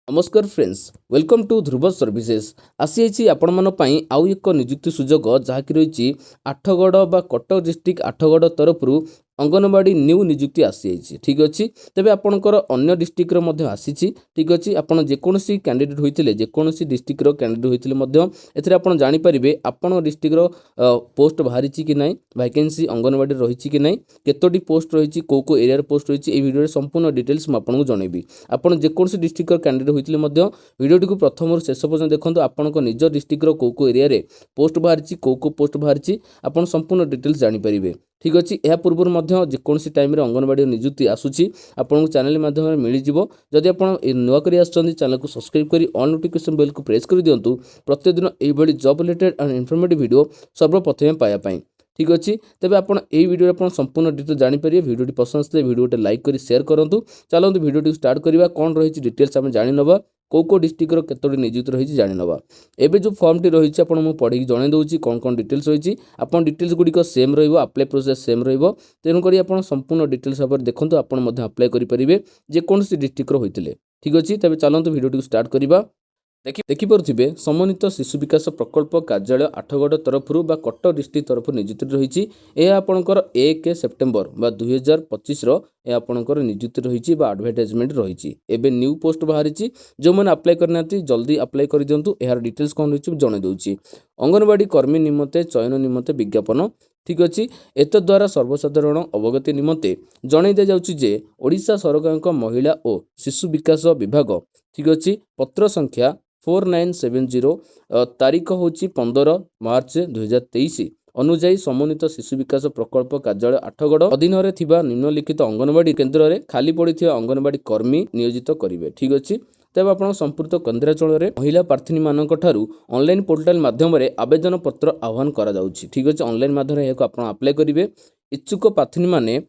नमस्कार friends, welcome to Dhruv services. आसी आपण मन पई आउ एक नियुक्ति सुजोग जहाँकि रही आठगढ़ बा कटक डिस्ट्रिक्ट आठगढ़ तरफ अंगनवाड़ी न्यू नियुक्ति आसी ठीक अच्छे। तेबे आपणकर अन्य डिस्ट्रिक्ट आसी ठीक अच्छे। आपन जेकोसी कैंडिडेट होते जेकोसी डिस्ट्रिक्ट कैंडिडेट होते आप जानीपारे आपण डिस्ट्रिक्ट पोस्ट बाहरी कि ना, वैकेंसी अंगनवाड़ी रही कि ना, केतोटी पोस्ट रही को एरिया पोस्ट रही भिडियो संपूर्ण डिटेल्स मुझे जनइबी। आपन जेकोसी डिस्ट्रिक्ट कैंडिडेट होते भिडियो प्रथम शेष पर्यटन देखो आपण निज डिस्ट्रिक्ट को एरिया पोस्ट बाहरी को पोस्ट बाहरी आप संपूर्ण डिटेल्स जानीपारे ठीक अच्छे। यह पूर्व जेकोसी टाइम अंगनवाड़ी नियुक्ति आसूसी आपको चैनल माध्यम मिलଯିव। जदि आप नुआक चैनल को सब्सक्राइब कर ऑल नोटिफिकेशन बेल को प्रेस कर दिंतु प्रतिदिन यही job related and informative video सर्वप्रथम पाइबापी ठीक अच्छे। तेज आप वीडियो आप संपूर्ण डिटेल जानीपारे। वीडियो पसंद आए वीडियो लाइक कर शेयर करूँ। चलते वीडियो स्टार्ट करवा कौन रही डिटेल्स आम जानीनवा को डिस्ट्रिक्ट केतोटी नियुक्त रही जानीनवा। एबे जो फॉर्म टी रही है पढ़ी जन दूसरी कौन कौन डिटेल्स रही आपन डिटेल्स गुड़िक सेम रप्लाई प्रोसेस सेम तेणुक आप संपूर्ण डिटेल्स भाव देखो आप्लाय करेंगे जेकोसी डिस्ट्रिक्ट होते ठीक अच्छे। तेज चलते वीडियो स्टार्ट करवा। देखिपे समन्वित शिशु विकास प्रकल्प कार्यालय आठगढ़ तरफ कटक डिस्ट्रिक्ट तरफ नियुक्ति रही। यह आपंकर 1 सेप्टेम्बर 2025 आपंकर नियुक्ति रही आडभर्टाइजमेंट रही। एवं न्यू पोस्ट बाहरी जो मैंने अप्लाई करना जल्दी अप्लाई कर दिंतु। यार डिटेल्स कौन रही जन दूसरी अंगनवाड़ी कर्मी निमंते चयन निमंते विज्ञापन ठीक अच्छे। एत द्वारा सर्वसाधारण अवगति निमंते जन दी जाए ओडिशा सरकार महिला और शिशु विकास विभाग ठीक अच्छे पत्र संख्या 4970 तारीख हूँ 15 मार्च 2023 अनुजाई समन्वित शिशु विकास प्रकल्प कार्यालय आठगढ़ अधीन में निम्नलिखित अंगनवाड़ी केन्द्र में खाली पड़ी अंगनवाड़ी कर्मी नियोजित करेंगे ठीक अच्छे। तेज आप संपूर्ण केन्द्रांचल में महिला प्रार्थी मानक ऑनलाइन पोर्टाल माध्यम आवेदन पत्र आह्वान करा ठीक अच्छे। ऑनलाइन माध्यम आप अप्लाई करेंगे। इच्छुक प्रार्थी माने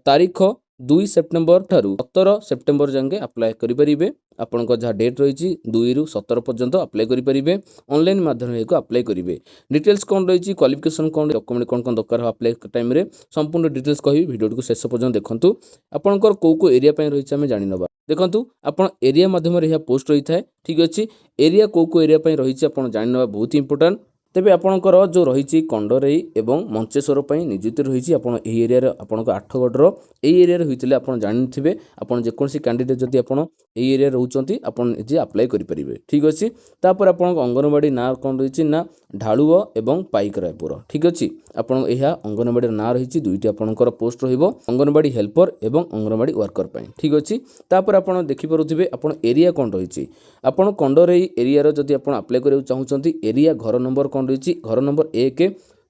तारीख 2 सेप्टेम्बर ठारू 17 सेप्टेम्बर जाके अप्लाई करेंगे। आपण जहाँ डेट रही 2 ରୁ 17 पर्यंत अप्लाई करेंगे। ऑनलाइन माध्यम अप्लाई करेंगे। डिटेल्स कौन रही क्वालिफिकेशन कौन डॉक्यूमेंट कौन कौन दरकार अप्लाई टाइम संपूर्ण डिटेल्स कहि वीडियो को शेष पर्यंत देखंतु। आपणकर को एरिया रही आम जानीनवा देखंतु आपण एरिया माध्यम पोस्ट रही है ठीक अच्छे। एरिया को एरिया रही जानीनवा बहुत इंपोर्टेंट। तेबे आपणकर जो रही कंडरई एवं मंचेश्वर नियुक्ति रही एरिया आपंक आठगढ़ एरिया होते आप जानी आप जेकोसी कैंडिडेट जदि आप एरिया रोचे आपजे अप्लाई करेंगे ठीक अच्छे। तापर आप अंगनवाड़ी ना कौन रही ना ढालुओ एवं पाइकरायपुर ठीक अच्छे। आप अंगनवाड़ी ना रही दुईटी आपंकर पोस्ट अंगनवाड़ी हेल्पर एवं अंगनवाड़ी वर्कर ठीक अच्छे। तापर आप देखिपे आप एरिया कौन रही आपड़ कंडरई एरिया जदि आप अप्लाई करा चाहते एरिया घर नंबर कौन रही घर नंबर 1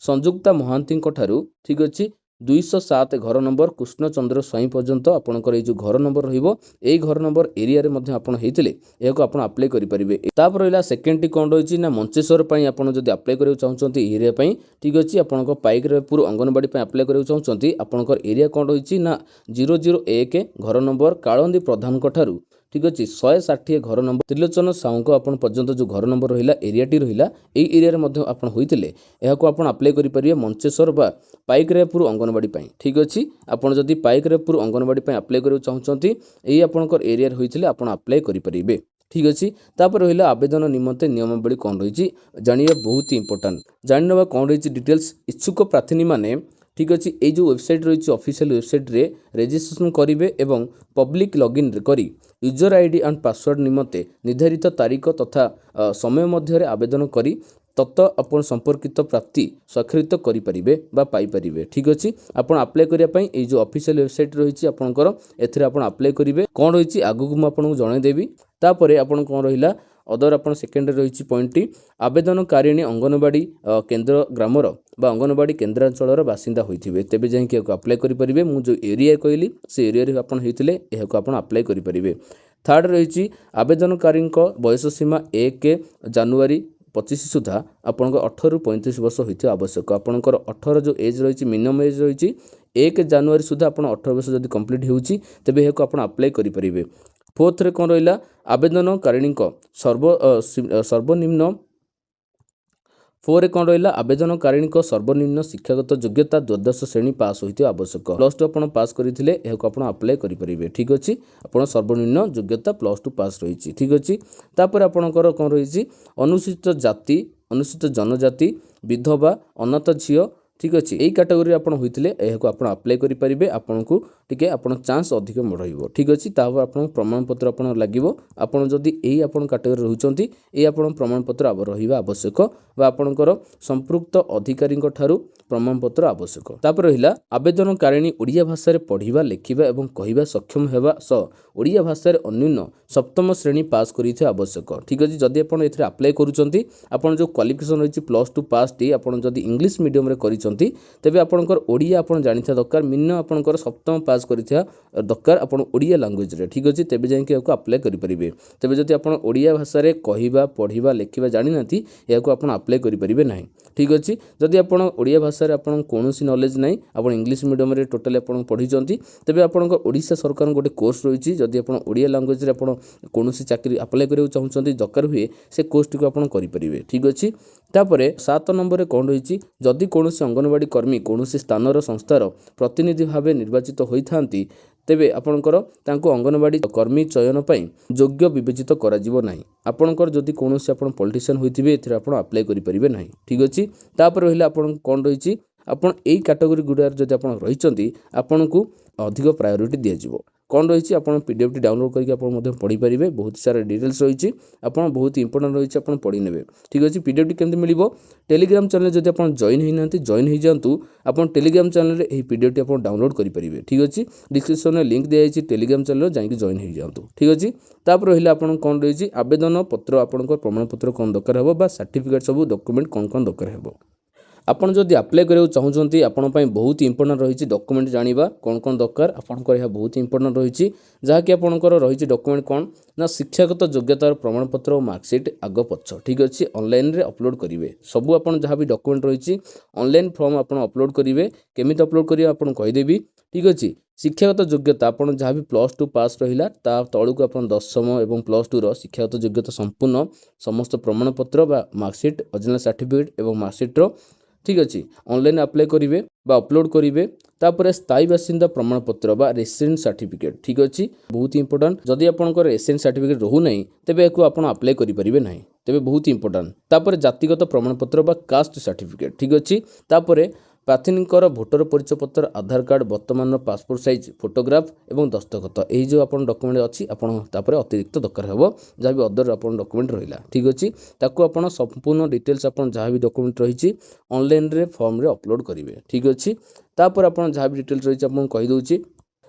संजुक्ता महांती ठीक अच्छे 207 घर नंबर कृष्णचंद्र स्वाई पर्यंत आपंकर जो घर नंबर रही घर नंबर एरिया होते आप अप्लाई करेंगे। तापर रहा सेकेंड टी कौन रही ना मंचेश्वर आप अप्लाई करा चाहते एरिया ठीक अच्छे। आप पाइकरायपुर अंगनवाड़ी अप्लाई करा चाहते आपंकर एरिया कौन रही ना 001 घर नंबर कालंदी प्रधान ठीक अच्छे 160 घर नंबर त्रिलोचन साहू आप पर्यंत जो घर नंबर रहा एरिया टी रहा एरिया होते आप अप्लाई करेंगे मंचेश्वर बा पाइकरायपुर अंगनवाड़ी ठीक अच्छे। आपड़ जदि पाइकरायपुर अंगनवाड़ी अप्लाई करा चाहते यही आपंकर एरिया होते आप अप्लाई करेंगे ठीक अच्छे। तापर रहा आवेदन निमंते नियमावली कौन रही जानिए बहुत इंपोर्टेंट जानिनवा कौन रही डिटेल्स। इच्छुक प्रार्थी माने ठीक अच्छे ये जो वेबसाइट रही ऑफिशियल वेबसाइट रे रजिस्ट्रेशन करेंगे एवं पब्लिक लॉगिन करी यूजर आईडी एंड पासवर्ड निमंते निर्धारित तारीख तथा समय मध्य आवेदन करी तत्त अपन संपर्कित प्राप्ति स्वाक्षरित करेंगे पाइपर ठीक अच्छे। आप अप्लाई करने जो ऑफिशियल वेबसाइट रही आपंकर एथिरे आप अप्लाई करेंगे कौन रही आगू मुझे जनईदेवी। तापर आपन कौन रहा अदर आप सेकेंड रही पॉइंट टी आवेदनकारिणी अंगनवाड़ी केन्द्र ग्रामर बा अंगनवाड़ी केन्द्रांचल बासिंदा होते तेज जाकि अप्लाई करेंगे। मुझे जो एरिया कहली से एरिया आप होते आप अप्लाई करेंगे। थर्ड रही आवेदनकारी बयस सीमा 1 जनवरी 25 सुधा आपंक 18 ରୁ 35 वर्ष होता आवश्यक। आपंकर 18 जो एज रही मिनिमम एज रही 1 जनवरी सुधा आप 18 वर्ष जब कंप्लीट होती तेज आप अप्लाई करेंगे। फोर्थ रे कौन रहा आवेदनकारिणी सर्वनिम्न फोर कौन रहा आवेदनकारिणी सर्वनिम्न शिक्षागत योग्यता द्वादश श्रेणी पास होता आवश्यक +2 आप पास करते आप अप्लाई करेंगे ठीक अच्छे आप सर्वनिम्न योग्यता +2 पास रही ठीक अच्छे तापर आपणकर कौन रही अनुसूचित जाति अनुसूचित जनजाति विधवा अनाथ झील ठीक अच्छे यही कैटेगोरी आप होते आप अप्लाई करेंगे आपन को टिके आपण चांस अधिक रहिबो ठीक अच्छे तापर आप प्रमाणपत्र आप लगे आपड़ जदि यही आप कैटेगोरी रोचंती ये आप प्रमाणपत्र रहा आवश्यक आपणकर संपृक्त अधिकारी प्रमाणपत्र आवश्यक तापर रहा आवेदनकारिणी ओडिया भाषा रे पढ़िबा लेखिबा एवं कहिबा सक्षम हेबा सह ओडिया भाषा रे अन्यून सप्तम श्रेणी पास करिथे आवश्यक ठीक अच्छे जदि आप एथिरे अप्लाई करूचंती आपन जो क्वालिफिकेशन रही +2 पास टी आपन जदि इंग्लिश मीडियम रे करिसंती तेबे आपनकर ओडिया आपन जानिथा दरकार मिनिमम आपनकर सप्तम पास करिथा दरकार आपन ओडिया लैंग्वेज रे ठीक अच्छे तेबे जाय कि आपको अप्लाई करि परिबे तेबे जदि आपन ओडिया भाषा रे कहिबा पढ़िबा लेखिबा जानि नाथि याको आपन अप्लाई करि परिबे नाही ठीक अच्छे जदि आपन ओडिया भाषा रे आपन कोनोसी नॉलेज नाही आपन इंग्लिश मीडियम रे टोटली आपन पढ़िचंती तेबे आपनकर ओडिशा सरकार गोटे कोर्स रही जदि आपन ओडिया लैंग्वेज रे आपन कोनोसी चाकरी अप्लाई करियो चाहुचंती दरकार हुए से कोर्स टिको आपन करि परिबे ठीक अच्छे तापरे 7 नंबर कौन रही जदि कोनोसी अंगनवाड़ी कर्मी कोनोसी स्थानर संस्थार प्रतिनिधि भाव निर्वाचित होइथांती तेबे आपणकर तांको अंगनवाड़ी कर्मी चयन पई योग्य विवेचित करा जिवो नाही आपणकर जदि कोनोसी आपण पॉलिटिशियन होइथिबे एथिरे आपण अप्लाई करि परिबे नाही ठीक अछि तापर रहिला आपण कोन रही आपण एई कैटेगरी गुडार जदि आपण रहिचंती आपणकू अधिक प्रायोरिटी दिया जिवो कौन रही आप पीडीएफ डाउनलोड करके पढ़ी पारे बहुत सारा डिटेल्स रही आप बहुत इंपोर्टेंट रही आप पढ़ी ने ठीक अच्छे पीडीएफ केमती मिल टेलीग्राम चैनल जब आप जॉइन होना जॉइन हो जातु आप टेलीग्राम चैनल यही पीडीएफ आप डाउनलोड करेंगे ठीक अच्छे डिस्क्रिप्शन में लिंक दिखाई टेलीग्राम चैनल जाकि जॉइन हो जातु ठीक अच्छे तापर रहा आप कौन रही आवेदन पत्र आप प्रमाणपत्र कौन दरकार हो सर्टिफिकेट सब डॉक्यूमेंट कौन कौन दरकार हो आपन जदि अप्लाई करियो चाहुचंती आपण पई बहुत इंपोर्टेंट रही डॉक्यूमेंट जानिबा कौन कौन दरकार आपनकर यह बहुत इंपोर्टेंट रही जहाँकि आपनकर रही डॉक्यूमेंट कौन ना शिक्षागत योग्यतार प्रमाणपत्र और मार्कशीट आग पछ ठीक अच्छे ऑनलाइन रे अपलोड करेंगे सब आपन जहाँ भी डॉक्यूमेंट रही ऑनलाइन फॉर्म आप अपलोड करेंगे केमिति अपलोड करेंगे आपन कहीदेवी ठीक अच्छे शिक्षागत योग्यता आपन जहाँ भी +2 पास रहिला ता तळुक आपन 10वीं एवं +2 रो शिक्षागत योग्यता संपूर्ण समस्त प्रमाणपत्र बा मार्कशीट ओरिजिनल सर्टिफिकेट एवं मार्कशीट रो ठीक अच्छे ऑनलाइन अप्लाई करेंगे अपलोड करेंगे तापर स्थायी बासिंदा प्रमाणपत्र बा रेसिडेंट सर्टिफिकेट ठीक अच्छे बहुत इंपोर्टेंट जदि आपंकर रेसिडेंट सर्टिफिकेट रहू नहीं तेबे एको आपण अप्लाई करेंगे नहीं तेबे बहुत इंपोर्टेंट तापर जातिगत प्रमाणपत्र बा कास्ट सर्टिफिकेट ठीक अच्छे तापर प्रार्थीनिकर भोटर परिचय पत्र आधार कार्ड वर्तमान पासपोर्ट साइज फोटोग्राफ एवं दस्तखत यही जो आप डॉक्यूमेंट अच्छी आपड़ अतिरिक्त दरकार हे जहाँ भी अदर आप डॉक्यूमेंट रहा ठीक अच्छे ताकू आप संपूर्ण डिटेल्स आप जहाँ भी डॉक्यूमेंट रही ऑनलाइन रे फॉर्म रे अपलोड करेंगे ठीक अच्छे तापर आप जहाँ भी डिटेल्स रही आपको कहीदे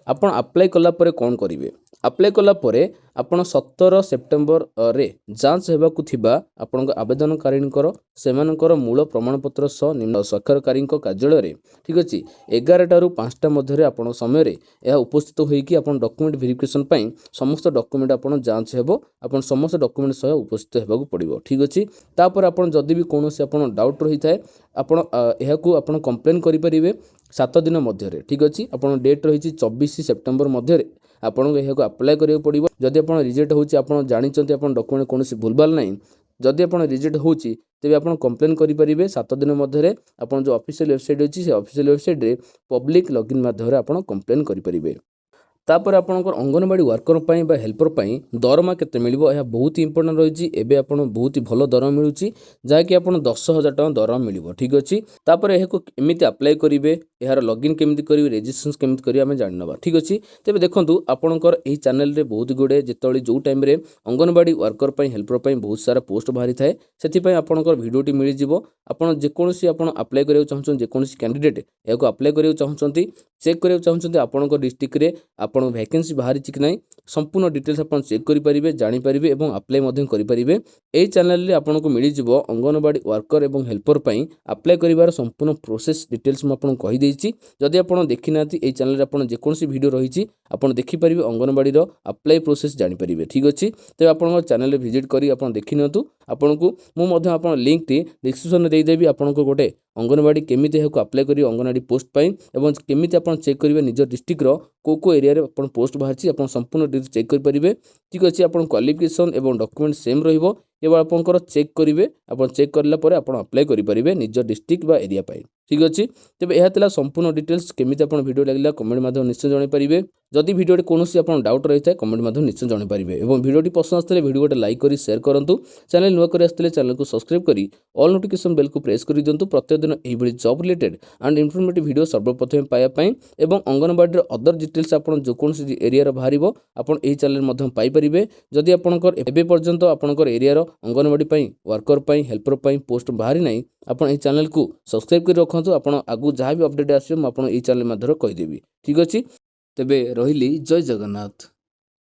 आपन अप्लाई कला परे कौन करेंगे अप्लाई कला परे आपण 17 सेप्टेम्बर रे जांच हेबाकु थिबा आपन आवेदनकारीणकर सेमानकर मूल प्रमाणपत्र सह निम्न स्वाक्षरकारी कार्यालय रे ठीक अच्छे 11 ରୁ 5टा मध्य आपण समय रे यह उपस्थित होईकि आपण डॉक्यूमेंट वेरिफिकेशन पई समस्त डॉक्यूमेंट आपण जांच हेबो आपण समस्त डॉक्यूमेंट सह उपस्थित हेबाकु पड़िबो ठीक अच्छे तापर आपण जदि भी कोनोसी आपण डाउट रही थाए आपण एहाकू आपण कंप्लेन करि परिबे 7 दिन मध्य ठीक अच्छे आपण डेट रही 24 सेप्टेम्बर मध्य आपको यह अप्लाई करा पड़ो जदि आप रिजेक्ट हो जानते आप डॉक्यूमेंट कौन भूलभाल ना जदि आप रिजेक्ट हो तेज आप कंप्लेन करेंगे 7 दिन मध्य आप जो ऑफिशियल वेबसाइट अच्छी से ऑफिशियल वेबसाइट रे पब्लिक लॉगिन माध्यम आप कंप्लेन करेंगे तापर आपनकर अंगनवाड़ी वर्कर पाई बा हेल्पर पाई दरमा केते मिलिबो यह बहुत इंपोर्टेंट रही एबे आपन बहुत ही भलो दरमा मिलुची जाकि आपन 10,000 टका दरमा मिलिबो ठीक अछि तापर एहे को एमिति अप्लाई करिवे एहार लॉगिन केमिति करिवे रजिस्ट्रेशन केमिति करिवे हमें जाननबा ठीक अछि तेबे देखंतु आपनकर एही चैनल रे बहुत गुडे जेतोली जो टाइम रे अंगनवाड़ी वर्कर पाई हेल्पर पाई बहुत सारा पोस्ट बाहरी थाए सेति पाई आपनकर वीडियोटी मिलि जिवो आपन जे कोनोसी आपन अप्लाई करियो चाहछन जे कोनोसी कैंडिडेट एको अप्लाई करियो चाहछंती चेक करियो चाहछंती आपनकर डिस्ट्रिक्ट रे आपण वैकेंसी बाहरी कि नहीं संपूर्ण डिटेल्स आप चेक करेंगे जानीपारे और अप्लाई करेंगे यही चैनल रे आपन को मिल जाव अंगनवाड़ी वर्कर और हेल्पर पाई अप्लाई करिवार संपूर्ण प्रोसेस डिटेल्स मुझे कहीदे जदि आप देखी ना ये चैनल रे आपन जेकोसी वीडियो रही आपन देखिपारे अंगनवाड़ी अप्लाई प्रोसेस जानीपारे ठीक अच्छे तेज आप चैनल विजिट करी आप देखी नियंतु आपन को मुझे आप लिंक टी डिस्क्रिप्शन में देदेवी आपन को गोटे अंगनवाड़ी केमिति एहाको अप्लाई करी अंगनवाड़ी पोस्ट पाई एवं केमिति आपन चेक करिवे निज डिस्ट्रिक्ट रो को एरिया रे आपन पोस्ट बाहरची आपन संपूर्ण डिटेल्स चेक करि परिबे ठीक अछि आपन क्वालिफिकेशन एवं डॉक्यूमेंट सेम रहिबो केवल आपंकर चेक करेंगे आप चेक करापर आप अप्लाई करेंगे निज डिस्ट्रिक्ट बा एरिया पाई ठीक अच्छे तेज यह संपूर्ण डिटेल्स केमी आप वीडियो लगे कमेंट माध्यम निश्चय जनइपारे जदि वीडियो कौन आप डाउट रही है कमेंट माध्यम निश्चय जनइपारे और वीडियो पसंद आसते वीडियो गोटे लाइक कर शेयर करूँ चैनल नुआ कर आसते चैनल को सब्सक्राइब कर ऑल नोटिफिकेशन बेल को प्रेस कर दिंतु प्रत्येक दिन यही job related and informative video सर्वप्रथम पाइबापी और अंगनवाड़ी अदर डिटेल्स आप जो कौन एरिया बाहर आप चैनल पाइपर जदि आपंकर एबे पर्यंत आपंकर area anganwadi worker helper post बाहरी ना आप चैनल को सब्सक्राइब कर रखु आप आगू जहाँ भी अपडेट आसो मुझे चैनल माध्यम कहीदेवी ठीक अच्छे तेबे रही जय जगन्नाथ।